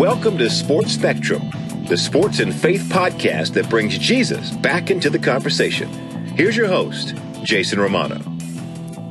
Welcome to Sports Spectrum, the sports and faith podcast that brings Jesus back into the conversation. Here's your host, Jason Romano.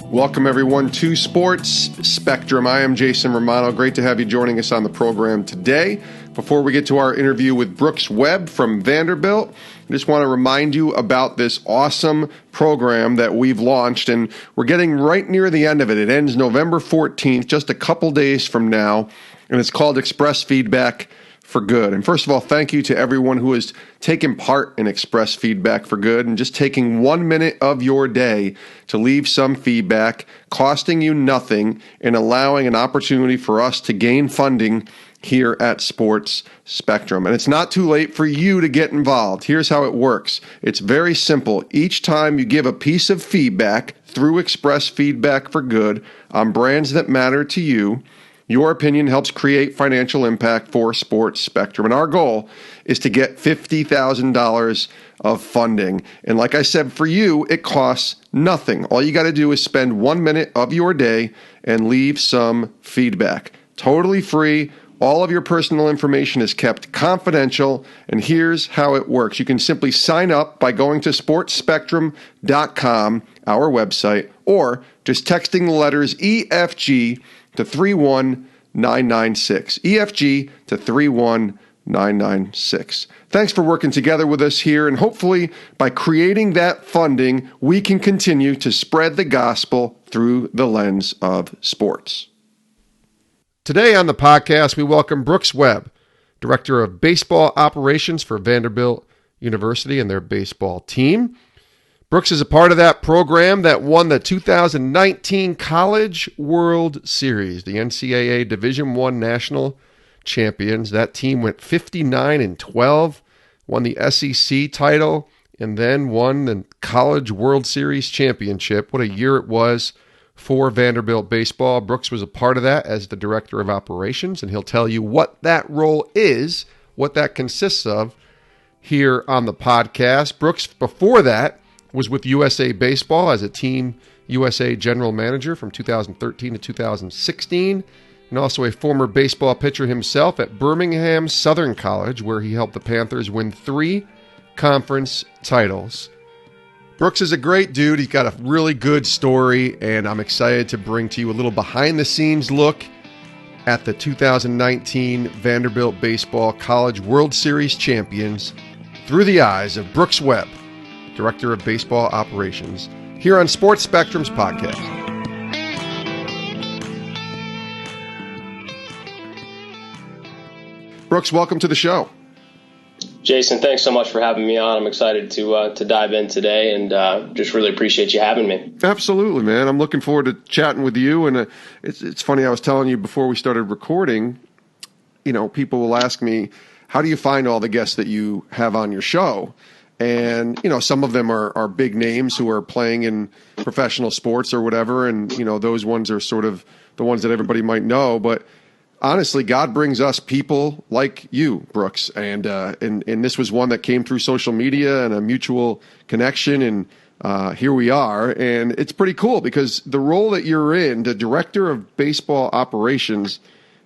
Welcome, everyone, to Sports Spectrum. I am Jason Romano. Great to have you joining us on the program today. Before we get to our interview with Brooks Webb from Vanderbilt, I just want to remind you about this awesome program that we've launched, and we're getting right near the end of it. It ends November 14th, just a couple days from now, and it's called Express Feedback for Good. And first of all, thank you to everyone who has taken part in Express Feedback for Good and just taking 1 minute of your day to leave some feedback, costing you nothing, and allowing an opportunity for us to gain funding here at Sports Spectrum. And it's not too late for you to get involved. Here's how it works. It's very simple. Each time you give a piece of feedback through Express Feedback for Good on brands that matter to you, your opinion helps create financial impact for Sports Spectrum. And our goal is to get $50,000 of funding. And like I said, for you, it costs nothing. All you got to do is spend 1 minute of your day and leave some feedback. Totally free. All of your personal information is kept confidential. And here's how it works. You can simply sign up by going to sportsspectrum.com, our website, or just texting the letters EFG to 31996. EFG to 31996. Thanks for working together with us here, and hopefully by creating that funding, we can continue to spread the gospel through the lens of sports. Today on the podcast, we welcome Brooks Webb, Director of Baseball Operations for Vanderbilt University and their baseball team. Brooks is a part of that program that won the 2019 College World Series, the NCAA Division One national champions. That team went 59-12, won the SEC title, and then won the College World Series championship. What a year it was for Vanderbilt baseball. Brooks was a part of that as the Director of Operations, and he'll tell you what that role is, what that consists of here on the podcast. Brooks, before that, was with USA Baseball as a Team USA general manager from 2013 to 2016, and also a former baseball pitcher himself at Birmingham-Southern College, where he helped the Panthers win 3 conference titles. Brooks is a great dude. He's got a really good story, and I'm excited to bring to you a little behind-the-scenes look at the 2019 Vanderbilt Baseball College World Series champions through the eyes of Brooks Webb, Director of Baseball Operations, here on Sports Spectrum's podcast. Brooks, welcome to the show. Jason, thanks so much for having me on. I'm excited to dive in today, and just really appreciate you having me. Absolutely, man. I'm looking forward to chatting with you. And it's funny, I was telling you before we started recording, people will ask me, how do you find all the guests that you have on your show? And, some of them are big names who are playing in professional sports or whatever. And, those ones are sort of the ones that everybody might know. But honestly, God brings us people like you, Brooks. And this was one that came through social media and a mutual connection. And here we are. And it's pretty cool because the role that you're in, the Director of Baseball Operations,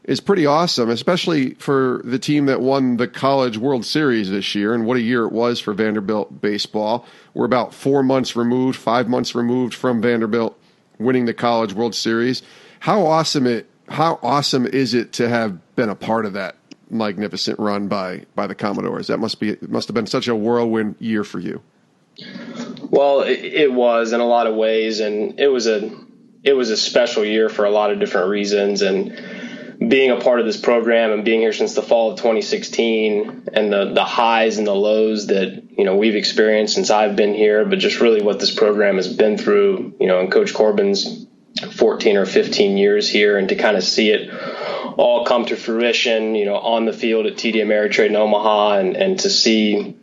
is pretty awesome, especially for the team that won the College World Series this year. And what a year it was for Vanderbilt baseball. We're about 5 months removed from Vanderbilt winning the College World Series. How awesome is it to have been a part of that magnificent run by the Commodores? It must have been such a whirlwind year for you. Well, it was in a lot of ways, and it was a special year for a lot of different reasons. And being a part of this program and being here since the fall of 2016 and the highs and the lows that, we've experienced since I've been here, but just really what this program has been through, in Coach Corbin's 14 or 15 years here, and to kind of see it all come to fruition, on the field at TD Ameritrade in Omaha, and to see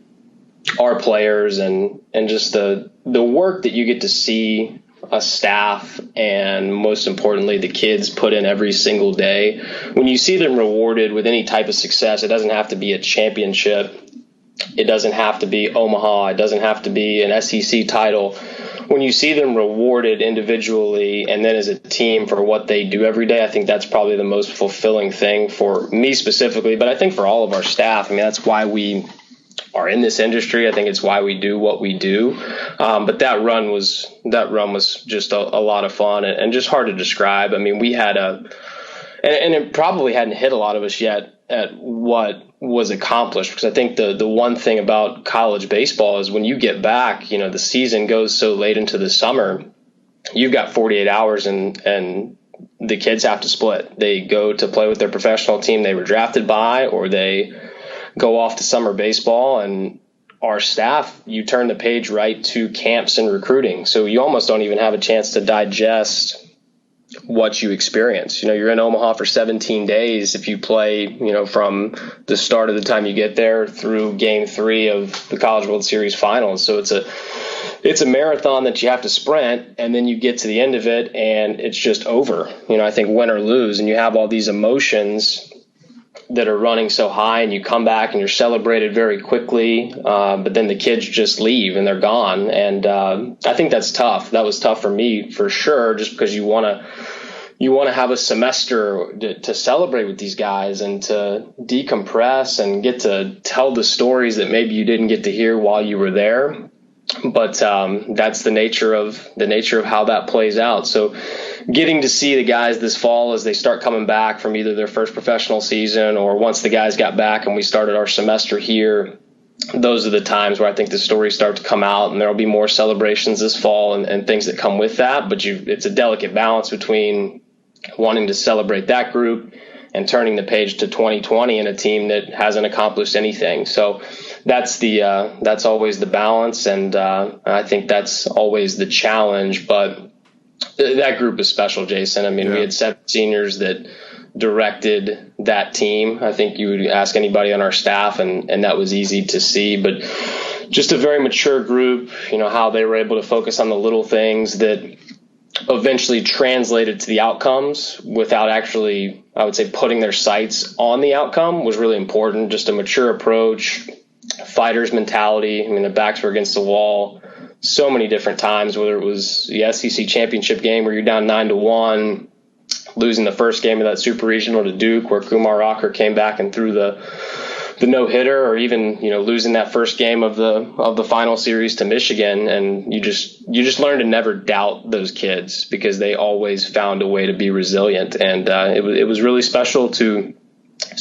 our players and just the work that you get to see a staff and, most importantly, the kids put in every single day. When you see them rewarded with any type of success, it doesn't have to be a championship. It doesn't have to be Omaha. It doesn't have to be an SEC title. when you see them rewarded individually and then as a team for what they do every day, I think that's probably the most fulfilling thing for me specifically, but I think for all of our staff. I mean, that's why we are in this industry. I think it's why we do what we do. But that run was just a lot of fun and just hard to describe. I mean, we had and it probably hadn't hit a lot of us yet at what was accomplished, because I think the one thing about college baseball is when you get back, the season goes so late into the summer, you've got 48 hours and the kids have to split. They go to play with their professional team they were drafted by, or they go off to summer baseball. And our staff, you turn the page right to camps and recruiting. So you almost don't even have a chance to digest what you experience. You're in Omaha for 17 days if you play, from the start of the time you get there through game 3 of the College World Series finals. So it's a marathon that you have to sprint, and then you get to the end of it and it's just over. I think win or lose, and you have all these emotions that are running so high, and you come back and you're celebrated very quickly, but then the kids just leave and they're gone. And I think that's tough. That was tough for me for sure, just because you want to have a semester to celebrate with these guys and to decompress and get to tell the stories that maybe you didn't get to hear while you were there. But that's the nature of how that plays out. So getting to see the guys this fall as they start coming back from either their first professional season, or once the guys got back and we started our semester here, those are the times where I think the stories start to come out, and there'll be more celebrations this fall and things that come with that. But it's a delicate balance between wanting to celebrate that group and turning the page to 2020 in a team that hasn't accomplished anything. So that's always the balance, and I think that's always the challenge. But that group is special, Jason. I mean, we had 7 seniors that directed that team. I think you would ask anybody on our staff, and that was easy to see. But just a very mature group, how they were able to focus on the little things that eventually translated to the outcomes without actually, I would say, putting their sights on the outcome was really important. Just a mature approach, fighter's mentality. I mean, the backs were against the wall so many different times, whether it was the SEC championship game where you're down 9-1, losing the first game of that super regional to Duke where Kumar Rocker came back and threw the no-hitter, or even, losing that first game of the final series to Michigan. And you just learn to never doubt those kids, because they always found a way to be resilient. And it was really special to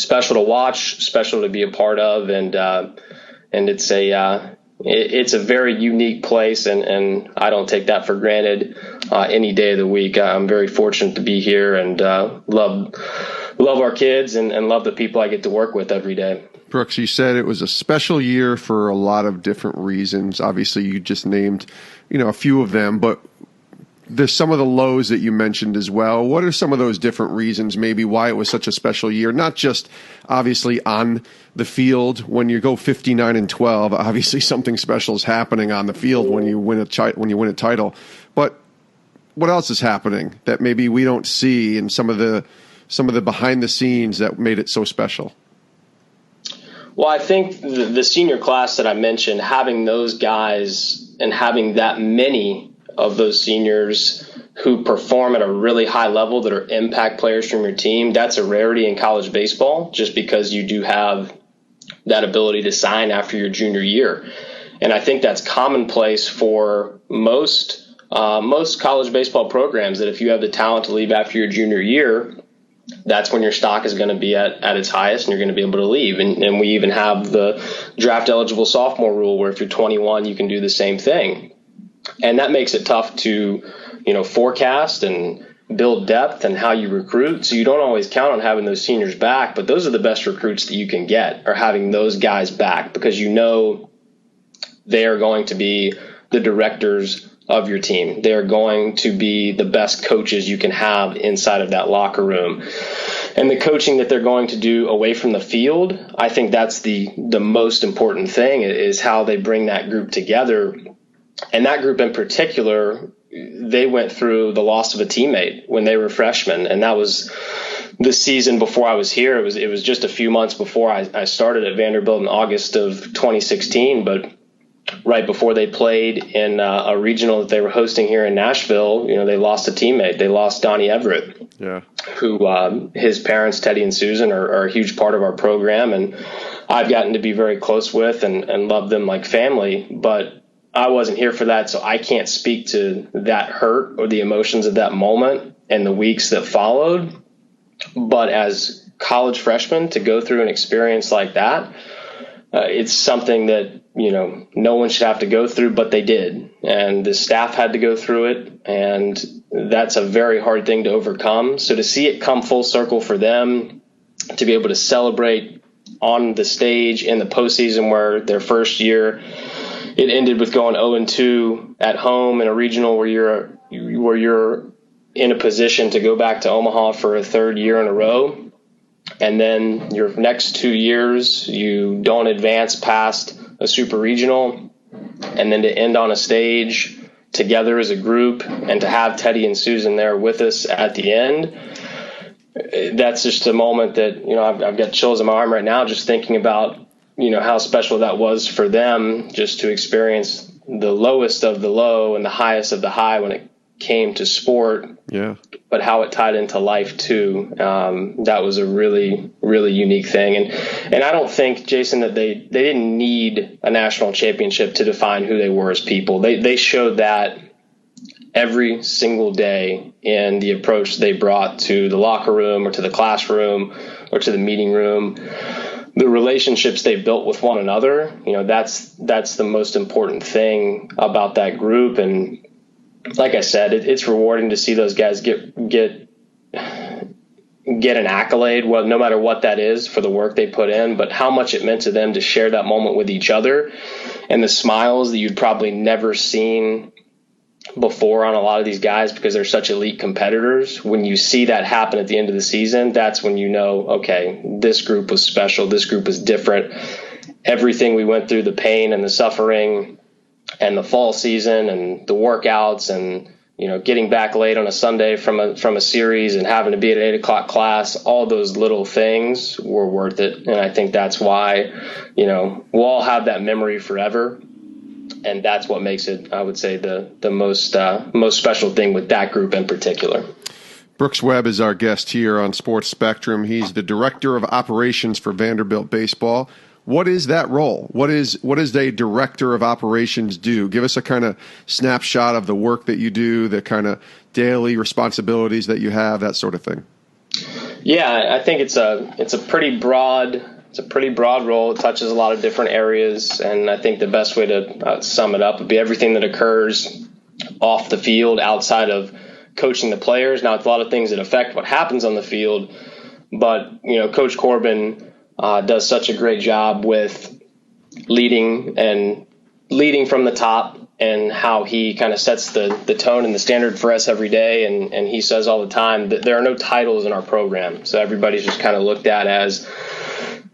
watch, special to be a part of. And it's a very unique place, and I don't take that for granted any day of the week. I'm very fortunate to be here, and love our kids and love the people I get to work with every day. Brooks, you said it was a special year for a lot of different reasons. Obviously, you just named, a few of them, but there's some of the lows that you mentioned as well. What are some of those different reasons, maybe why it was such a special year? Not just obviously on the field. When you go 59-12, obviously something special is happening on the field when you win a title. But what else is happening that maybe we don't see in some of the behind the scenes that made it so special? Well, I think the senior class that I mentioned, having those guys and having that many of those seniors who perform at a really high level that are impact players from your team, that's a rarity in college baseball, just because you do have that ability to sign after your junior year. And I think that's commonplace for most college baseball programs, that if you have the talent to leave after your junior year, that's when your stock is going to be at its highest, and you're going to be able to leave. And we even have the draft eligible sophomore rule, where if you're 21, you can do the same thing. And that makes it tough to, forecast and build depth and how you recruit. So you don't always count on having those seniors back, but those are the best recruits that you can get, are having those guys back, because they are going to be the directors of your team. They're going to be the best coaches you can have inside of that locker room. And the coaching that they're going to do away from the field, I think that's the most important thing, is how they bring that group together. And that group in particular, they went through the loss of a teammate when they were freshmen. And that was the season before I was here. It was just a few months before I started at Vanderbilt in August of 2016. But right before they played in a regional that they were hosting here in Nashville, they lost a teammate. They lost Donnie Everett, who his parents, Teddy and Susan, are a huge part of our program, and I've gotten to be very close with and love them like family. But I wasn't here for that, so I can't speak to that hurt or the emotions of that moment and the weeks that followed. But as college freshmen, to go through an experience like that, it's something that, no one should have to go through, but they did. And the staff had to go through it. And that's a very hard thing to overcome. So to see it come full circle for them, to be able to celebrate on the stage in the postseason, where their first year, it ended with going 0-2 at home in a regional where you're in a position to go back to Omaha for a third year in a row. And then your next 2 years, you don't advance past a super regional. And then to end on a stage together as a group and to have Teddy and Susan there with us at the end, that's just a moment that, I've got chills on my arm right now just thinking about, how special that was for them, just to experience the lowest of the low and the highest of the high when it came to sport. Yeah. But how it tied into life too. That was a really, really unique thing. And I don't think, Jason, that they didn't need a national championship to define who they were as people. They showed that every single day in the approach they brought to the locker room or to the classroom or to the meeting room. The relationships they built with one another, that's the most important thing about that group. And like I said, it's rewarding to see those guys get an accolade, well, no matter what that is, for the work they put in, but how much it meant to them to share that moment with each other, and the smiles that you'd probably never seen before on a lot of these guys because they're such elite competitors. When you see that happen at the end of the season, that's when okay, this group was special. This group was different. Everything we went through, the pain and the suffering and the fall season and the workouts and, getting back late on a Sunday from a series and having to be at an 8:00 class, all those little things were worth it. And I think that's why, we'll all have that memory forever. And that's what makes it, I would say, the most special thing with that group in particular. Brooks Webb is our guest here on Sports Spectrum. He's the Director of Operations for Vanderbilt Baseball. What is that role? What is a Director of Operations do? Give us a kind of snapshot of the work that you do, the kind of daily responsibilities that you have, that sort of thing. Yeah, I think it's a pretty broad role. It touches a lot of different areas, and I think the best way to sum it up would be everything that occurs off the field outside of coaching the players. Now, it's a lot of things that affect what happens on the field, but Coach Corbin does such a great job with leading from the top, and how he kind of sets the tone and the standard for us every day. And he says all the time that there are no titles in our program. So everybody's just kind of looked at as,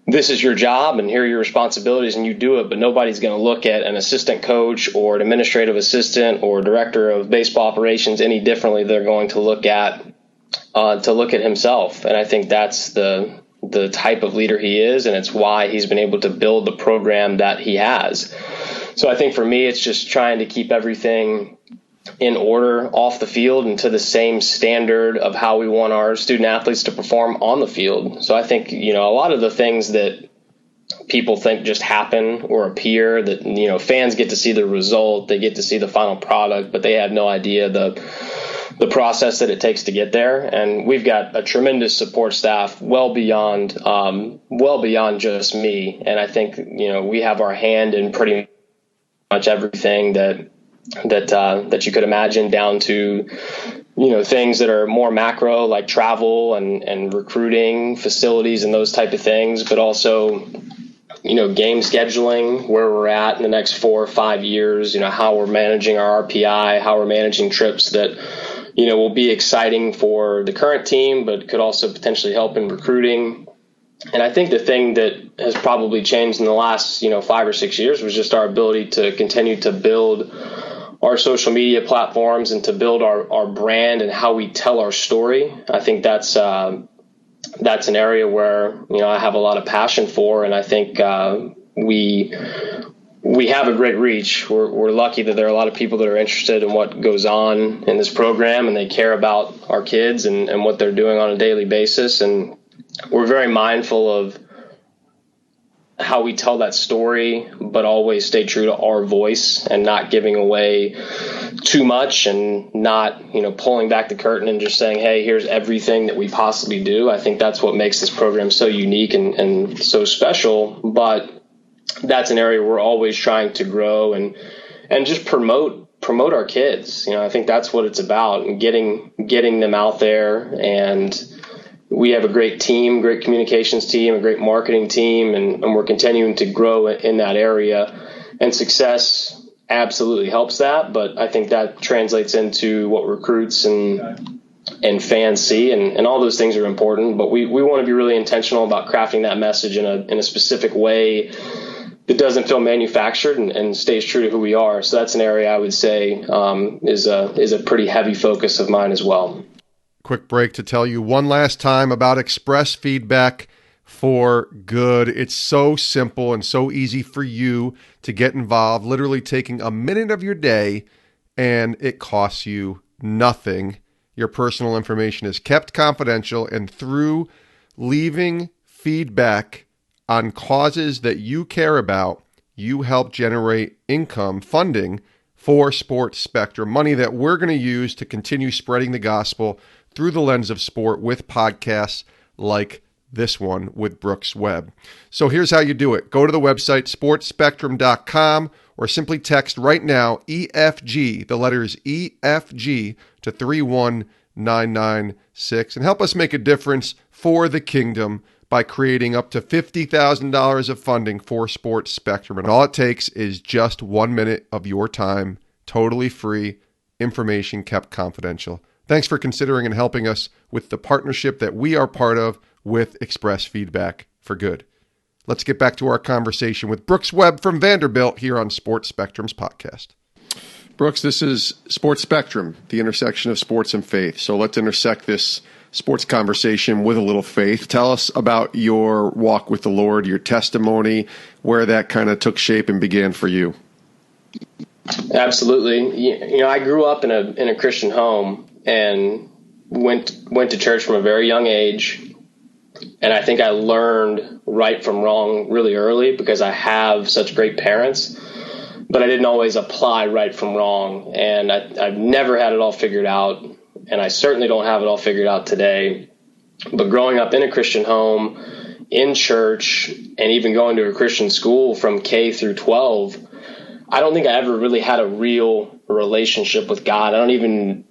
this is your job and here are your responsibilities and you do it, but nobody's going to look at an assistant coach or an administrative assistant or director of baseball operations any differently. They're going to look at himself. And I think that's the type of leader he is, and it's why he's been able to build the program that he has. So I think for me, it's just trying to keep everything in order off the field and to the same standard of how we want our student athletes to perform on the field. So I think, a lot of the things that people think just happen or appear, that, fans get to see the result, they get to see the final product, but they have no idea the process that it takes to get there. And we've got a tremendous support staff well beyond just me. And I think, we have our hand in pretty much everything that you could imagine, down to, things that are more macro, like travel and recruiting, facilities and those type of things, but also, game scheduling, where we're at in the next 4 or 5 years, how we're managing our RPI, how we're managing trips that, will be exciting for the current team, but could also potentially help in recruiting. And I think the thing that has probably changed in the last, 5 or 6 years was just our ability to continue to build our social media platforms and to build our brand and how we tell our story. I think that's an area where, I have a lot of passion for. And I think we we have a great reach. We're lucky that there are a lot of people that are interested in what goes on in this program, and they care about our kids and what they're doing on a daily basis. And we're very mindful of how we tell that story, but always stay true to our voice and not giving away too much and not, pulling back the curtain and just saying, hey, here's everything that we possibly do. I think that's what makes this program so unique and so special. But that's an area we're always trying to grow and just promote our kids. I think that's what it's about, and getting them out there. And we have a great team, great communications team, a great marketing team, and we're continuing to grow in that area. And success absolutely helps that, but I think that translates into what recruits and fans see, and all those things are important. But we want to be really intentional about crafting that message in a specific way that doesn't feel manufactured and stays true to who we are. So that's an area I would say is a pretty heavy focus of mine as well. Quick break to tell you one last time about Express Feedback for Good. It's so simple and so easy for you to get involved, literally taking a minute of your day, and it costs you nothing. Your personal information is kept confidential, and through leaving feedback on causes that you care about, you help generate income funding for Sports Spectrum, money that we're going to use to continue spreading the gospel through the lens of sport with podcasts like this one with Brooks Webb. So here's how you do it. Go to the website, sportspectrum.com, or simply text right now, EFG, the letters EFG, to 31996, and help us make a difference for the kingdom by creating up to $50,000 of funding for Sports Spectrum. And all it takes is just 1 minute of your time, totally free, information kept confidential. Thanks for considering and helping us with the partnership that we are part of with Express Feedback for Good. Let's get back to our conversation with Brooks Webb from Vanderbilt here on Sports Spectrum's podcast. Brooks, this is Sports Spectrum, the intersection of sports and faith. So let's intersect this sports conversation with a little faith. Tell us about your walk with the Lord, your testimony, where that kind of took shape and began for you. Absolutely. I grew up in a Christian home and went to church from a very young age. And I think I learned right from wrong really early because I have such great parents, but I didn't always apply right from wrong. And I've never had it all figured out. And I certainly don't have it all figured out today. But growing up in a Christian home, in church, and even going to a Christian school from K through 12, I don't think I ever really had a real relationship with God. I don't even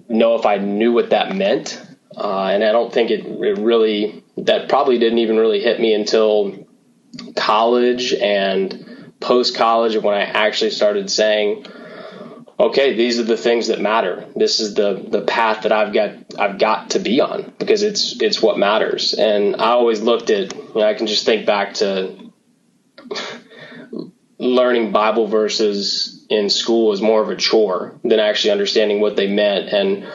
know if I knew what that meant. And I don't think that probably didn't even really hit me until college and post-college, when I actually started saying, okay, these are the things that matter. This is the path that I've got to be on, because it's what matters. And I always looked at, I can just think back to learning Bible verses in school as more of a chore than actually understanding what they meant. And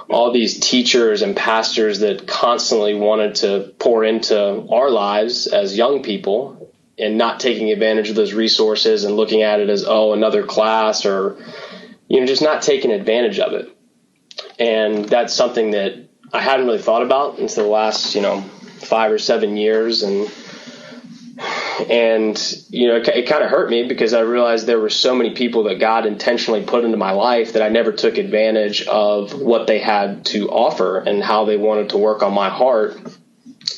all these teachers and pastors that constantly wanted to pour into our lives as young people and not taking advantage of those resources and looking at it as, another class, or just not taking advantage of it. And that's something that I hadn't really thought about until the last, 5 or 7 years. And it kind of hurt me because I realized there were so many people that God intentionally put into my life that I never took advantage of what they had to offer and how they wanted to work on my heart.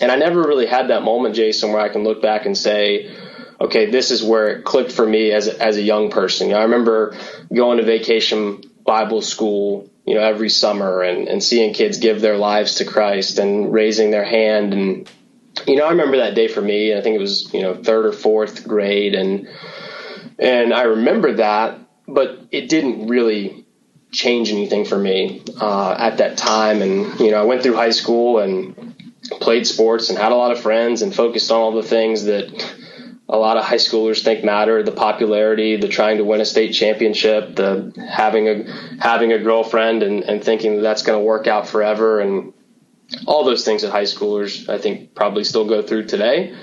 And I never really had that moment, Jason, where I can look back and say, okay, this is where it clicked for me as a young person. I remember going to vacation Bible school, every summer and seeing kids give their lives to Christ and raising their hand. And, I remember that day for me. I think it was, 3rd or 4th grade. And I remember that, but it didn't really change anything for me at that time. And, I went through high school and played sports and had a lot of friends and focused on all the things that a lot of high schoolers think matter: the popularity, the trying to win a state championship, the having a girlfriend and thinking that's going to work out forever, and all those things that high schoolers, I think, probably still go through today.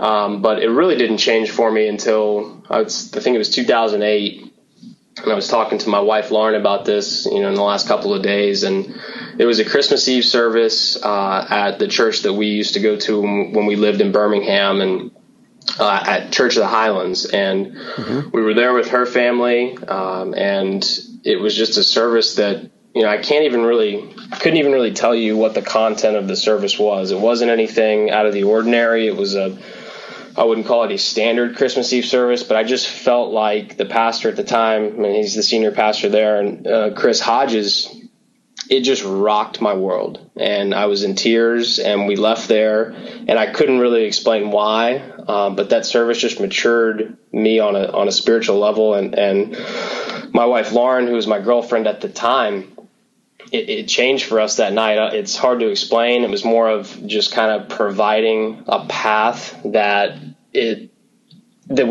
But it really didn't change for me until I think it was 2008. And I was talking to my wife, Lauren, about this, in the last couple of days. And it was a Christmas Eve service at the church that we used to go to when we lived in Birmingham, and at Church of the Highlands. And we were there with her family. And it was just a service that, I couldn't even really tell you what the content of the service was. It wasn't anything out of the ordinary. It was I wouldn't call it a standard Christmas Eve service, but I just felt like the pastor at the time, he's the senior pastor there, and Chris Hodges, it just rocked my world. And I was in tears, and we left there, and I couldn't really explain why, but that service just matured me on a spiritual level. And my wife, Lauren, who was my girlfriend at the time, it changed for us that night. It's hard to explain. It was more of just kind of providing a path that we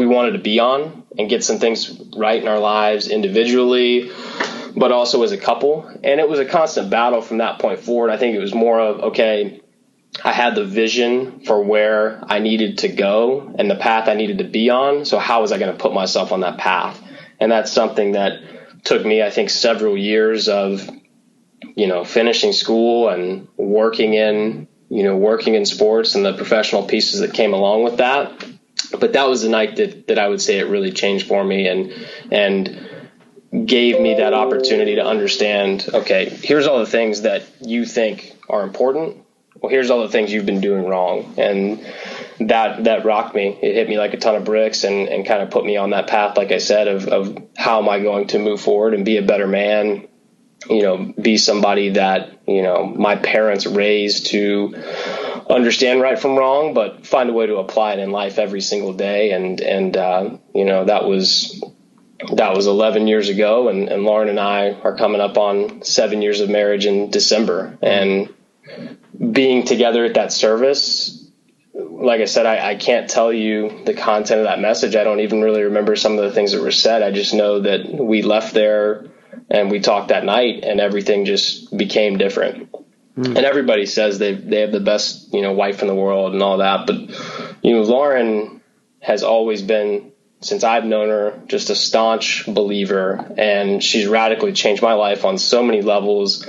wanted to be on and get some things right in our lives individually, but also as a couple. And it was a constant battle from that point forward. I think it was more of, okay, I had the vision for where I needed to go and the path I needed to be on. So how was I going to put myself on that path? And that's something that took me, I think, several years of finishing school and working in sports and the professional pieces that came along with that. But that was the night that I would say it really changed for me and gave me that opportunity to understand, okay, here's all the things that you think are important. Well, here's all the things you've been doing wrong. And that rocked me. It hit me like a ton of bricks and kind of put me on that path, like I said, of how am I going to move forward and be a better man, be somebody that, my parents raised to understand right from wrong, but find a way to apply it in life every single day. And that was 11 years ago. And Lauren and I are coming up on 7 years of marriage in December, and being together at that service, like I said, I can't tell you the content of that message. I don't even really remember some of the things that were said. I just know that we left there and we talked that night, and everything just became different. And everybody says they have the best, wife in the world and all that. But, Lauren has always been, since I've known her, just a staunch believer. And she's radically changed my life on so many levels,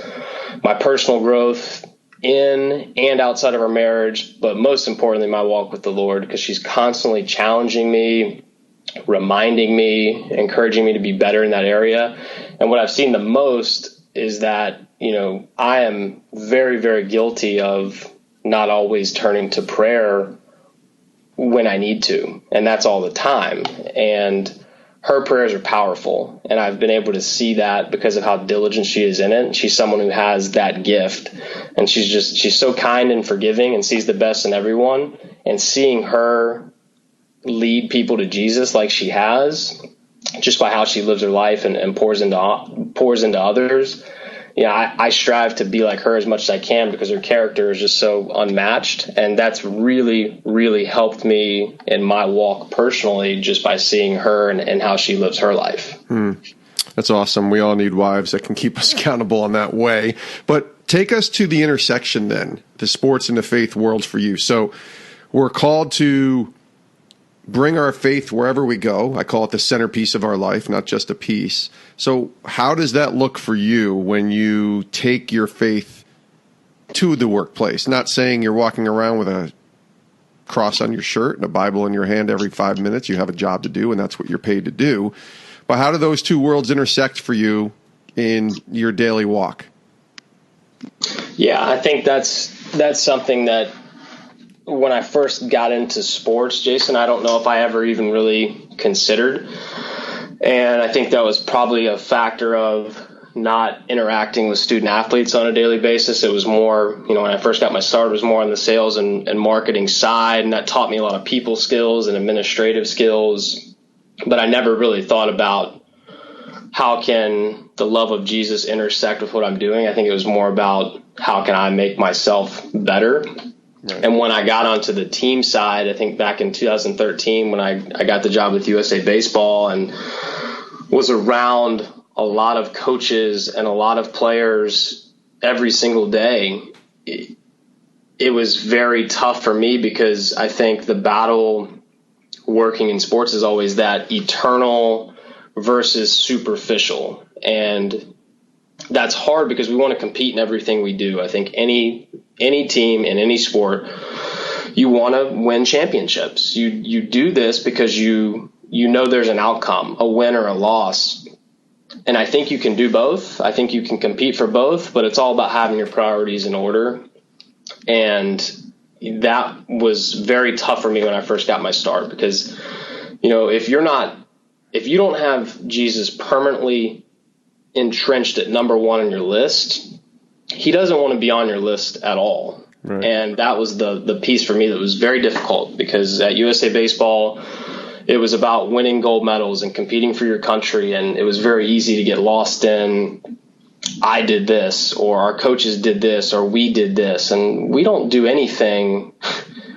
my personal growth in and outside of our marriage, but most importantly, my walk with the Lord, because she's constantly challenging me, reminding me, encouraging me to be better in that area. And what I've seen the most is that, I am very, very guilty of not always turning to prayer when I need to. And that's all the time. And her prayers are powerful. And I've been able to see that because of how diligent she is in it. She's someone who has that gift. And she's so kind and forgiving and sees the best in everyone. And seeing her lead people to Jesus like she has, just by how she lives her life and pours into others. I strive to be like her as much as I can because her character is just so unmatched. And that's really, really helped me in my walk personally, just by seeing her and how she lives her life. That's awesome. We all need wives that can keep us accountable in that way. But take us to the intersection then, the sports and the faith worlds for you. So we're called to bring our faith wherever we go. I call it the centerpiece of our life, not just a piece. So how does that look for you when you take your faith to the workplace? Not saying you're walking around with a cross on your shirt and a Bible in your hand every 5 minutes. You have a job to do, and that's what you're paid to do. But how do those two worlds intersect for you in your daily walk? Yeah, I think that's something that when I first got into sports, Jason, I don't know if I ever even really considered. And I think that was probably a factor of not interacting with student athletes on a daily basis. It was more, when I first got my start, it was more on the sales and marketing side. And that taught me a lot of people skills and administrative skills. But I never really thought about how can the love of Jesus intersect with what I'm doing. I think it was more about how can I make myself better. Right. And when I got onto the team side, I think back in 2013, when I got the job with USA Baseball and was around a lot of coaches and a lot of players every single day, it was very tough for me because I think the battle working in sports is always that eternal versus superficial. And that's hard because we want to compete in everything we do. I think any team in any sport, you want to win championships. You do this because you know there's an outcome, a win or a loss. And I think you can do both. I think you can compete for both, but it's all about having your priorities in order. And that was very tough for me when I first got my start because, if you don't have Jesus permanently entrenched at number one on your list, he doesn't want to be on your list at all. Right. And that was the piece for me that was very difficult because at USA Baseball, it was about winning gold medals and competing for your country. And it was very easy to get lost in, I did this, or our coaches did this, or we did this. And we don't do anything.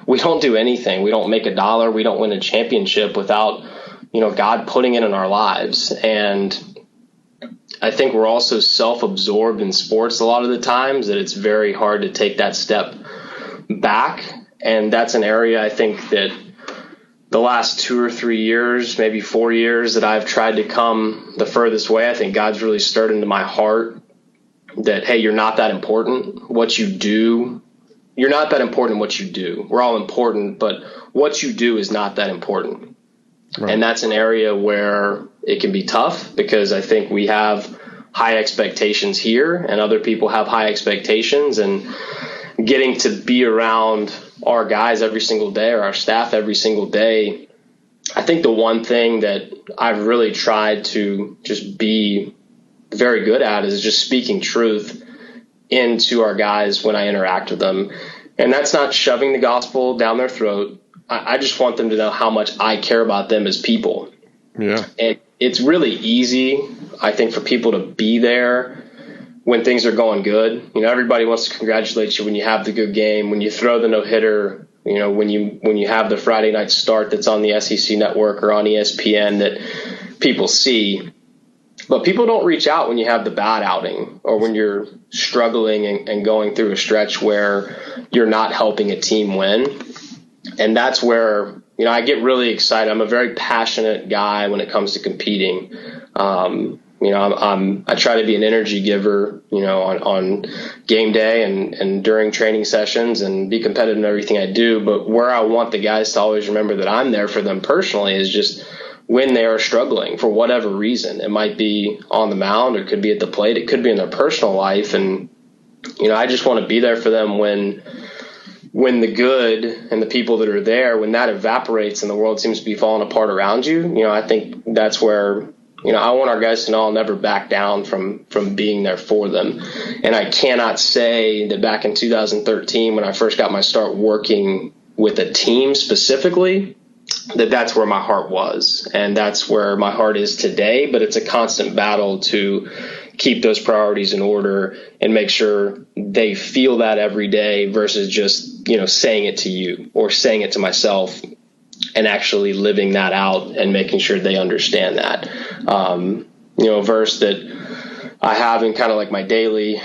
We don't do anything. We don't make a dollar. We don't win a championship without, God putting it in our lives. And I think we're also self-absorbed in sports a lot of the times that it's very hard to take that step back. And that's an area I think that the last 2 or 3 years, maybe 4 years that I've tried to come the furthest way. I think God's really stirred into my heart that, hey, you're not that important. What you do, you're not that important in what you do. We're all important, but what you do is not that important. Right. And that's an area where it can be tough because I think we have high expectations here and other people have high expectations, and getting to be around our guys every single day or our staff every single day. I think the one thing that I've really tried to just be very good at is just speaking truth into our guys when I interact with them. And that's not shoving the gospel down their throat. I just want them to know how much I care about them as people. Yeah. And it's really easy, I think, for people to be there when things are going good. Everybody wants to congratulate you when you have the good game, when you throw the no-hitter, when you have the Friday night start that's on the SEC network or on ESPN that people see. But people don't reach out when you have the bad outing or when you're struggling and going through a stretch where you're not helping a team win. And that's where, I get really excited. I'm a very passionate guy when it comes to competing. I try to be an energy giver, on game day and during training sessions and be competitive in everything I do. But where I want the guys to always remember that I'm there for them personally is just when they are struggling for whatever reason. It might be on the mound, or it could be at the plate. It could be in their personal life. And, I just want to be there for them when the good and the people that are there, when that evaporates and the world seems to be falling apart around you. I think that's where, I want our guys to know I'll never back down from being there for them. And I cannot say that back in 2013, when I first got my start working with a team specifically, that's where my heart was. And that's where my heart is today. But it's a constant battle to keep those priorities in order and make sure they feel that every day versus just, saying it to you or saying it to myself, and actually living that out and making sure they understand that. A verse that I have in kind of like my daily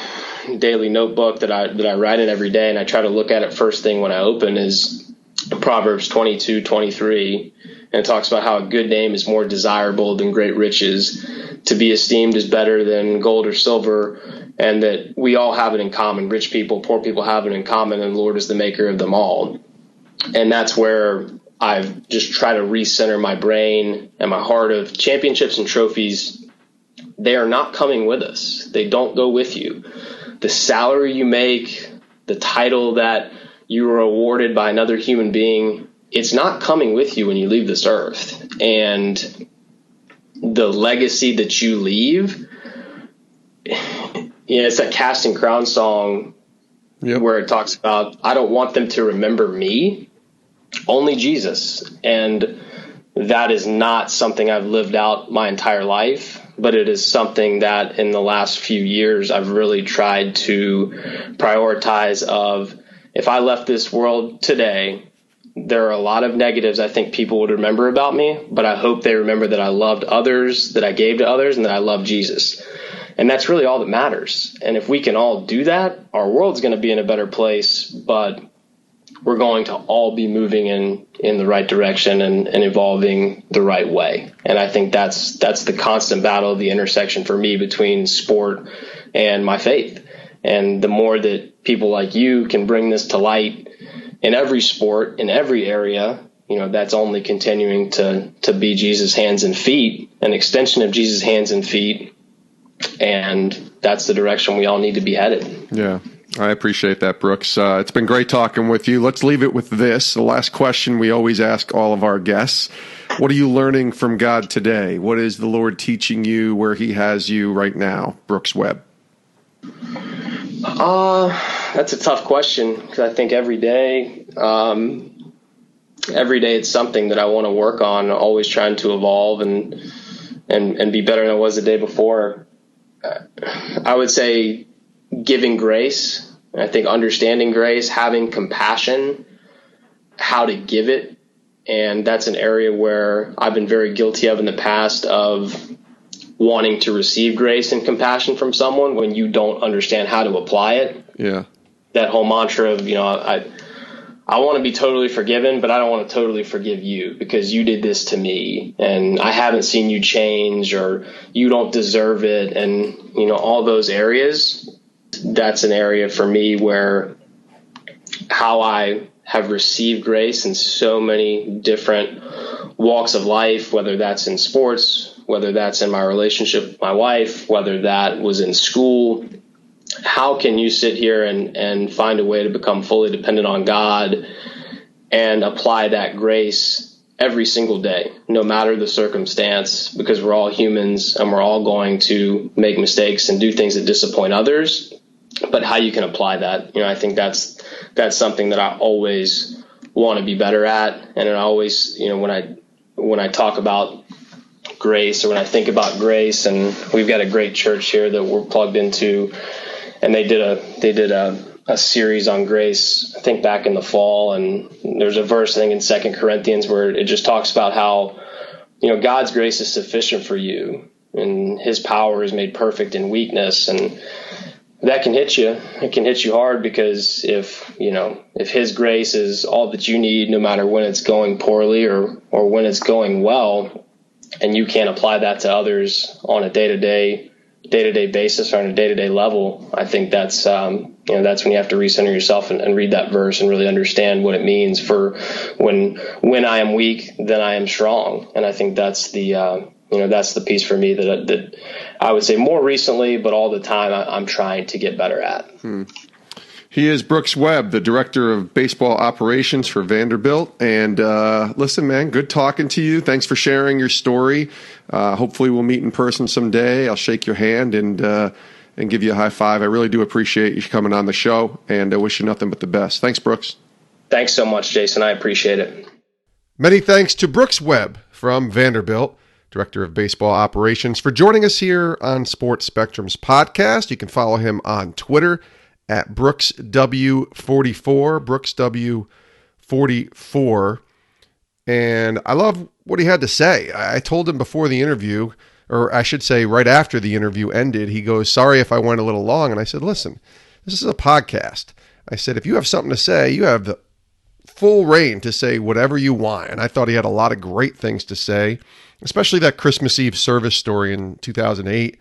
notebook that I write in every day, and I try to look at it first thing when I open, is Proverbs 22:23. And it talks about how a good name is more desirable than great riches. To be esteemed is better than gold or silver, and that we all have it in common. Rich people, poor people have it in common, and the Lord is the maker of them all. And that's where I've just tried to recenter my brain and my heart of championships and trophies. They are not coming with us. They don't go with you. The salary you make, the title that you were awarded by another human being, it's not coming with you when you leave this earth. And the legacy that you leave, it's that Casting Crown song. Yep. Where it talks about, I don't want them to remember me, only Jesus. And that is not something I've lived out my entire life, but it is something that in the last few years I've really tried to prioritize of, if I left this world today, there are a lot of negatives I think people would remember about me, but I hope they remember that I loved others, that I gave to others, and that I love Jesus. And that's really all that matters. And if we can all do that, our world's going to be in a better place, but we're going to all be moving in the right direction and evolving the right way. And I think that's the constant battle of the intersection for me between sport and my faith. And the more that people like you can bring this to light in every sport, in every area, that's only continuing to be Jesus' hands and feet, an extension of Jesus' hands and feet. And that's the direction we all need to be headed. Yeah. I appreciate that, Brooks. It's been great talking with you. Let's leave it with this. The last question we always ask all of our guests. What are you learning from God today? What is the Lord teaching you where he has you right now, Brooks Webb? That's a tough question, because I think every day it's something that I want to work on, always trying to evolve and be better than I was the day before. I would say giving grace. I think understanding grace, having compassion, how to give it. And that's an area where I've been very guilty of in the past, of wanting to receive grace and compassion from someone when you don't understand how to apply it. Yeah. That whole mantra of, I want to be totally forgiven, but I don't want to totally forgive you because you did this to me and I haven't seen you change, or you don't deserve it. And, all those areas, that's an area for me where how I have received grace in so many different walks of life, whether that's in sports, whether that's in my relationship with my wife, whether that was in school. How can you sit here and find a way to become fully dependent on God and apply that grace every single day, no matter the circumstance, because we're all humans and we're all going to make mistakes and do things that disappoint others. But how you can apply that, I think that's something that I always want to be better at. And I always, when I talk about grace, or when I think about grace, and we've got a great church here that we're plugged into, and they did a series on grace, I think back in the fall, and there's a verse, I think, in 2 Corinthians where it just talks about how, God's grace is sufficient for you and his power is made perfect in weakness. And that can hit you. It can hit you hard, because if his grace is all that you need, no matter when it's going poorly or when it's going well, and you can't apply that to others on a day-to-day basis or on a day-to-day level, I think that's when you have to recenter yourself and read that verse and really understand what it means for when I am weak, then I am strong. And I think that's the piece for me that I would say more recently, but all the time I'm trying to get better at. He is Brooks Webb, the Director of Baseball Operations for Vanderbilt. And listen, man, good talking to you. Thanks for sharing your story. Hopefully we'll meet in person someday. I'll shake your hand and give you a high five. I really do appreciate you coming on the show, and I wish you nothing but the best. Thanks, Brooks. Thanks so much, Jason. I appreciate it. Many thanks to Brooks Webb from Vanderbilt, Director of Baseball Operations, for joining us here on Sports Spectrum's podcast. You can follow him on Twitter at BrooksW44, BrooksW44. And I love what he had to say. I told him before the interview, or I should say right after the interview ended, he goes, "Sorry if I went a little long." And I said, "Listen, this is a podcast." I said, "If you have something to say, you have the full reign to say whatever you want." And I thought he had a lot of great things to say, especially that Christmas Eve service story in 2008,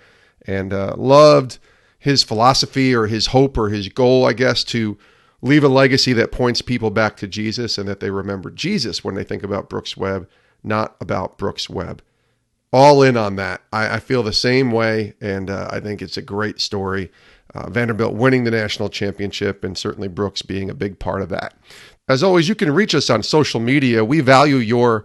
and loved his philosophy, or his hope, or his goal, I guess, to leave a legacy that points people back to Jesus, and that they remember Jesus when they think about Brooks Webb, not about Brooks Webb. All in on that. I feel the same way, and I think it's a great story. Vanderbilt winning the national championship, and certainly Brooks being a big part of that. As always, you can reach us on social media. We value your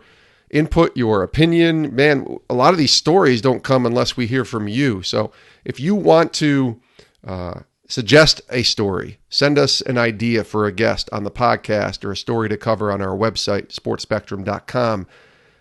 input, your opinion. Man, a lot of these stories don't come unless we hear from you. So if you want to suggest a story, send us an idea for a guest on the podcast, or a story to cover on our website, sportspectrum.com.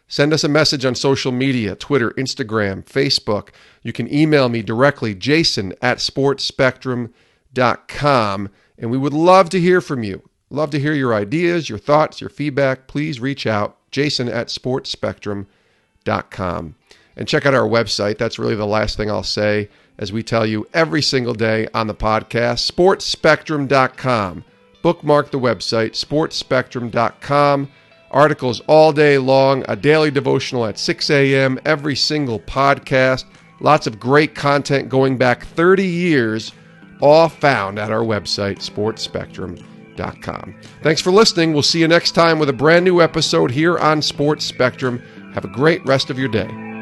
Send us a message on social media, Twitter, Instagram, Facebook. You can email me directly, jason@sportspectrum.com. And we would love to hear from you. Love to hear your ideas, your thoughts, your feedback. Please reach out, jason@sportspectrum.com. And check out our website. That's really the last thing I'll say, as we tell you every single day on the podcast, sportspectrum.com. Bookmark the website, sportspectrum.com. Articles all day long, a daily devotional at 6 a.m., every single podcast. Lots of great content going back 30 years, all found at our website, sportspectrum.com. Thanks for listening. We'll see you next time with a brand new episode here on Sports Spectrum. Have a great rest of your day.